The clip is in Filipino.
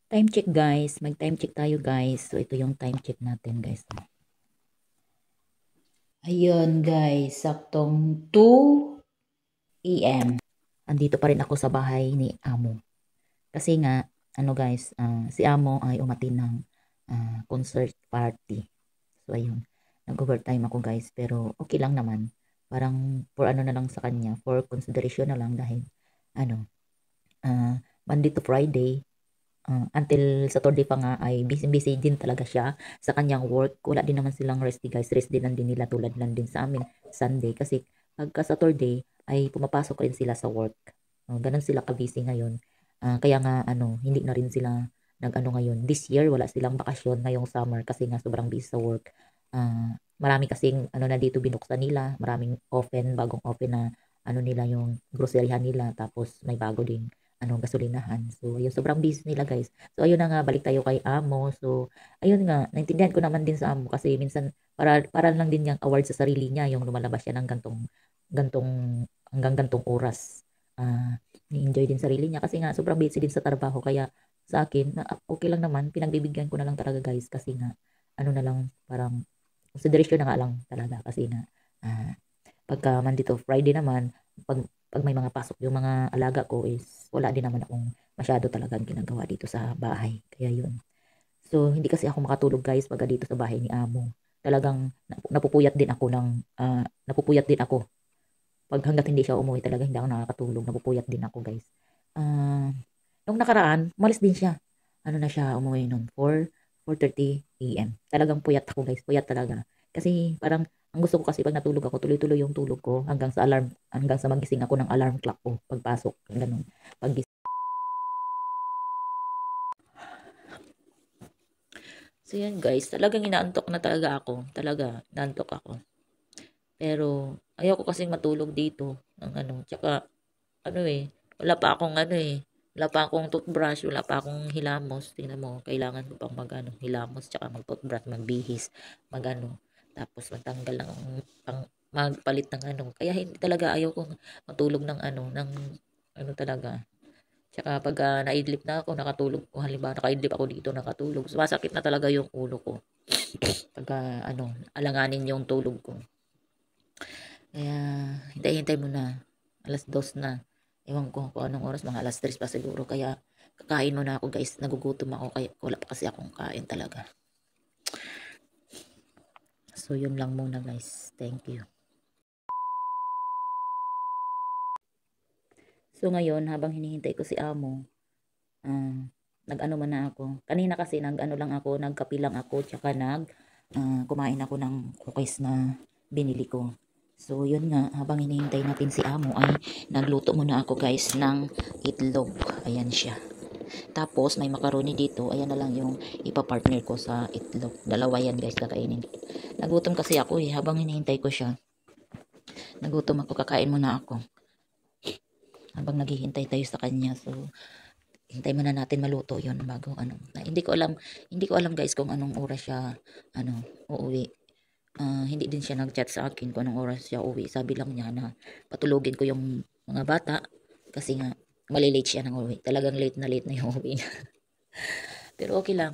Time check guys. Mag-time check tayo guys. So ito yung time check natin guys. Ayun guys, saktong 2 AM. Andito pa rin ako sa bahay ni Amo. Kasi nga, ano guys, si Amo ay umatin ng concert party. So ayun, nag-overtime ako guys. Pero okay lang naman. Parang for ano na lang sa kanya, for consideration na lang dahil ano, Monday to Friday, until Saturday pa nga ay busy-busy din talaga siya sa kanyang work. Wala din naman silang rest guys. Rest din lang din nila tulad lang din sa amin Sunday. Kasi pagka Saturday ay pumapasok rin sila sa work. Ganun sila ka-busy ngayon. Kaya nga ano, hindi na rin sila nag-ano ngayon. This year wala silang bakasyon ngayong summer kasi nga sobrang busy sa work. Marami kasing ano na dito binuksan nila. Maraming open, bagong open na ano nila yung groceryhan nila. Tapos may bago din ano, gasolinahan. So, ayun, sobrang busy nila guys. So, ayun na nga, balik tayo kay Amo. So, ayun nga, naintindihan ko naman din sa Amo kasi minsan, para lang din niyang award sa sarili niya, yung lumalabas siya ng gantong, hanggang gantong oras. Ni-enjoy din sarili niya kasi nga, sobrang busy din sa trabaho. Kaya, sa akin, okay lang naman, pinagbibigyan ko na lang talaga guys kasi nga, ano na lang, parang, consideration na nga lang talaga kasi nga, pagka Monday to Friday naman, pag may mga pasok yung mga alaga ko is wala din naman akong masyado talagang ginagawa dito sa bahay. Kaya yun. So, hindi kasi ako makatulog guys pagka dito sa bahay ni Amo. Talagang napupuyat din ako napupuyat din ako. Pag hanggat hindi siya umuwi talaga hindi ako nakakatulog. Napupuyat din ako guys. Ah, nung nakaraan, umalis din siya. Ano na siya umuwi noon? 4:30 AM. Talagang puyat ako guys. Puyat talaga. Kasi parang ang gusto ko kasi pag natulog ako, tuloy-tuloy yung tulog ko hanggang sa magising ako ng alarm clock ko pagpasok. Ganun. Pag So yan guys, talagang inaantok na talaga ako. Talaga, naantok ako. Pero ayoko kasing matulog dito ng ano. Tsaka ano wala pa akong ano wala pa akong toothbrush, wala pa akong hilamos. Tingnan mo, kailangan ko pang mag-ano, hilamos, tsaka mag-toothbrush, magbihis, mag-ano, tapos magtanggal ng, magpalit ng ano. Kaya hindi talaga ayaw kong matulog ng ano, ano talaga. Tsaka pag naidlip na ako, nakatulog ko, halimbawa nakaidlip ako dito, nakatulog, sumasakit na talaga yung ulo ko. Pag ano, alanganin yung tulog ko. Kaya, hintay-hintay mo na. Alas 2 na. Ewan ko kung anong oras, mga alas 3 pa siguro. Kaya, kakain mo na ako guys. Nagugutom ako. Kaya wala pa kasi akong kain talaga. So, yun lang muna guys. Thank you. So, ngayon, habang hinihintay ko si Amo, nag-ano man na ako. Kanina kasi nag-ano lang ako, nagkapi lang ako, tsaka kumain ako ng cookies na binili ko. So, yun nga, habang hinihintay natin si Amo ay nagluto muna ako guys ng itlog. Ayan siya. Tapos, may macaroni dito. Ayan na lang yung ipapartner ko sa itlog. Dalawa yan guys, kakainin. Nagutom kasi ako habang hinihintay ko siya. Nagutom ako, kakain muna ako. Habang naghihintay tayo sa kanya. So, hintay muna natin maluto yon bago ano. Hindi ko alam guys kung anong oras siya uuwi. Hindi din siya nag-chat sa akin kung anong oras siya uuwi. Sabi lang niya na patulogin ko yung mga bata kasi nga malilate siya ng uwi. Talagang late na yung uwi niya. Pero okay lang.